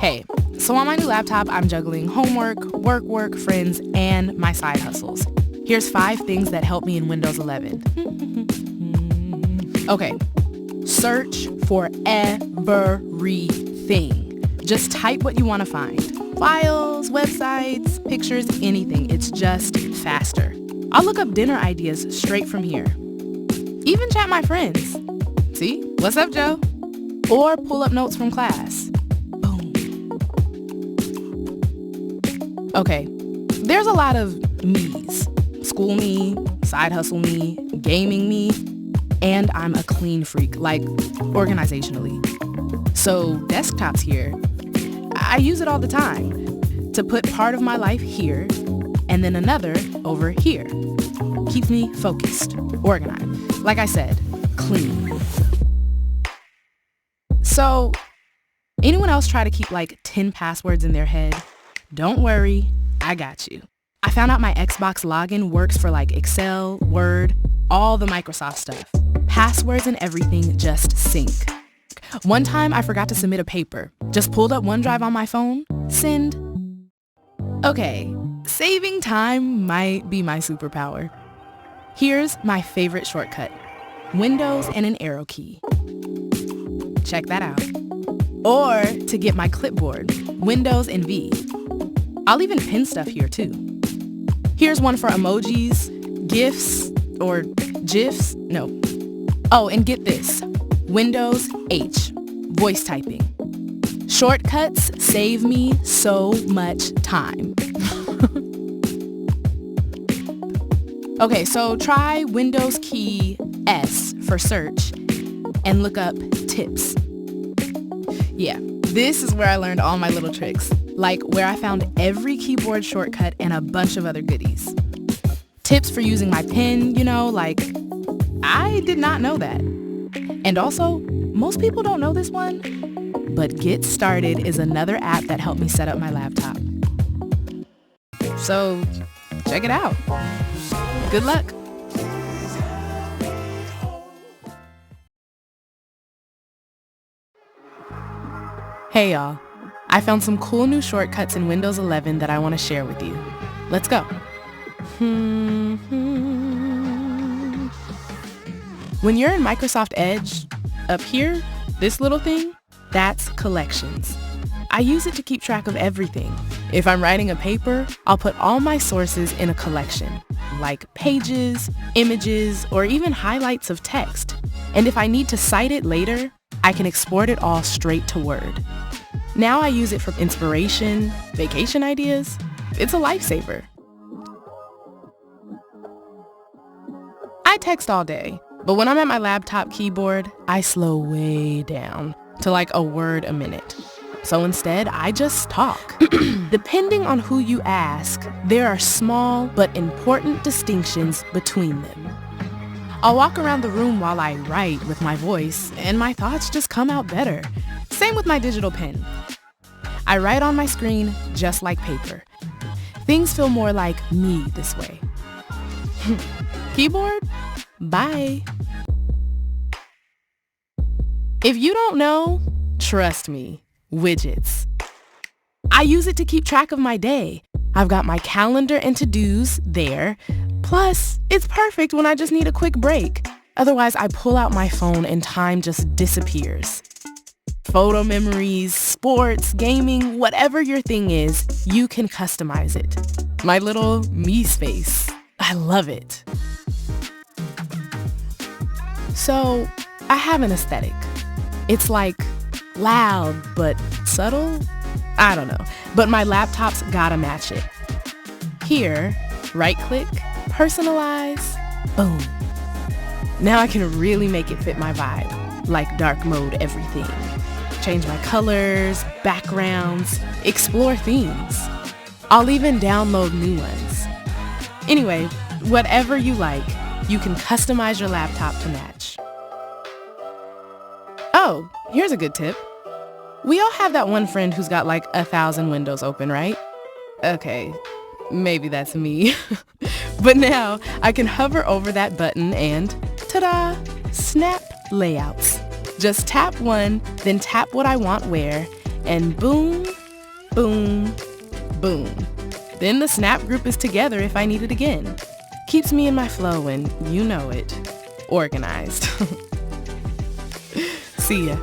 Hey, so on my new laptop, I'm juggling homework, work, friends, and my side hustles. Here's 5 things that help me in Windows 11. Okay, search for everything. Just type what you want to find. Files, websites, pictures, anything. It's just faster. I'll look up dinner ideas straight from here. Even chat my friends. See? What's up, Joe? Or pull up notes from class. Boom. Okay, there's a lot of me's. School me, side hustle me, gaming me, and I'm a clean freak, like organizationally. So desktop's here. I use it all the time to put part of my life here and then another over here. Keeps me focused, organized. Like I said, clean. So, anyone else try to keep like 10 passwords in their head? Don't worry, I got you. I found out my Xbox login works for like Excel, Word, all the Microsoft stuff. Passwords and everything just sync. One time I forgot to submit a paper. Just pulled up OneDrive on my phone, send. Okay, saving time might be my superpower. Here's my favorite shortcut. Windows and an arrow key. Check that out. Or to get my clipboard, Windows and V. I'll even pin stuff here too. Here's one for emojis, GIFs, or GIFs, no. Oh, and get this, Windows H, voice typing. Shortcuts save me so much time. Okay, so try Windows key S for search and look up tips. Yeah, this is where I learned all my little tricks, like where I found every keyboard shortcut and a bunch of other goodies. Tips for using my pen, like I did not know that. And also, most people don't know this one, but Get Started is another app that helped me set up my laptop. So, check it out. Good luck. Hey y'all, I found some cool new shortcuts in Windows 11 that I want to share with you. Let's go. When you're in Microsoft Edge, up here, this little thing, that's collections. I use it to keep track of everything. If I'm writing a paper, I'll put all my sources in a collection, like pages, images, or even highlights of text. And if I need to cite it later, I can export it all straight to Word. Now I use it for inspiration, vacation ideas. It's a lifesaver. I text all day, but when I'm at my laptop keyboard, I slow way down to like a word a minute. So instead, I just talk. Depending on who you ask, there are small but important distinctions between them. I'll walk around the room while I write with my voice, and my thoughts just come out better. Same with my digital pen. I write on my screen just like paper. Things feel more like me this way. Keyboard? Bye. If you don't know, trust me, Widgets. I use it to keep track of my day. I've got my calendar and to-dos there. Plus, it's perfect when I just need a quick break. Otherwise, I pull out my phone and time just disappears. Photo memories, sports, gaming, whatever your thing is, you can customize it. My little me space. I love it. So, I have an aesthetic. It's like loud, but subtle? I don't know. But my laptop's gotta match it. Here, right-click, personalize, boom. Now I can really make it fit my vibe, like dark mode everything. Change my colors, backgrounds, explore themes. I'll even download new ones. Anyway, whatever you like, you can customize your laptop to match. Oh, here's a good tip. We all have that one friend who's got like 1,000 windows open, right? Okay, maybe that's me. But now I can hover over that button and ta-da, snap layouts. Just tap one, then tap what I want where, And boom, boom, boom. Then the Snap group is together if I need it again. Keeps me in my flow and, you know it, organized. See ya.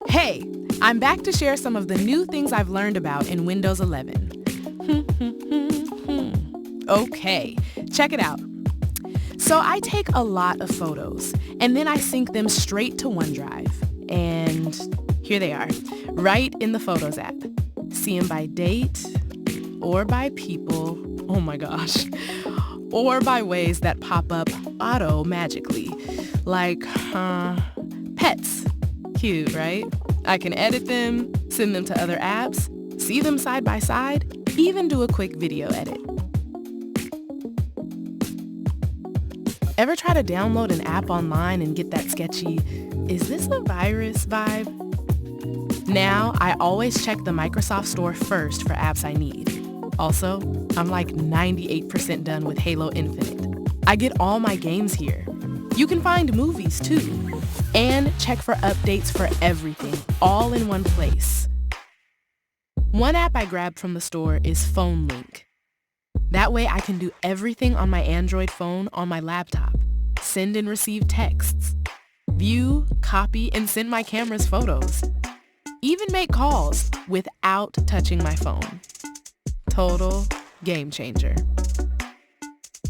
Hey, I'm back to share some of the new things I've learned about in Windows 11. Okay, check it out. So I take a lot of photos, and then I sync them straight to OneDrive. And here they are, right in the Photos app. See them by date, or by people, oh my gosh, or by ways that pop up auto-magically, like pets. Cute, right? I can edit them, send them to other apps, see them side by side, even do a quick video edit. Ever try to download an app online and get that sketchy, is this a virus vibe? Now, I always check the Microsoft Store first for apps I need. Also, I'm like 98% done with Halo Infinite. I get all my games here. You can find movies too. And check for updates for everything, all in one place. One app I grabbed from the store is Phone Link. That way I can do everything on my Android phone on my laptop. Send and receive texts. View, copy, and send my camera's photos. Even make calls without touching my phone. Total game changer.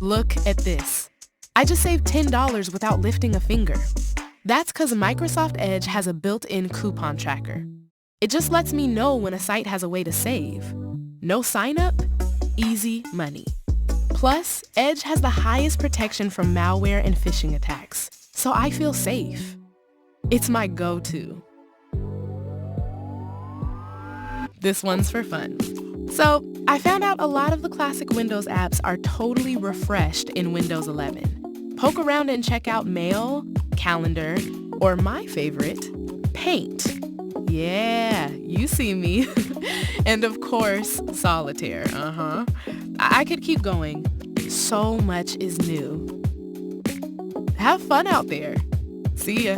Look at this. I just saved $10 without lifting a finger. That's because Microsoft Edge has a built-in coupon tracker. It just lets me know when a site has a way to save. No sign-up, easy money. Plus, Edge has the highest protection from malware and phishing attacks, so I feel safe. It's my go-to. This one's for fun. So, I found out a lot of the classic Windows apps are totally refreshed in Windows 11. Poke around and check out Mail, Calendar, or my favorite, Paint. Yeah, you see me. And of course, Solitaire, I could keep going. So much is new. Have fun out there. See ya.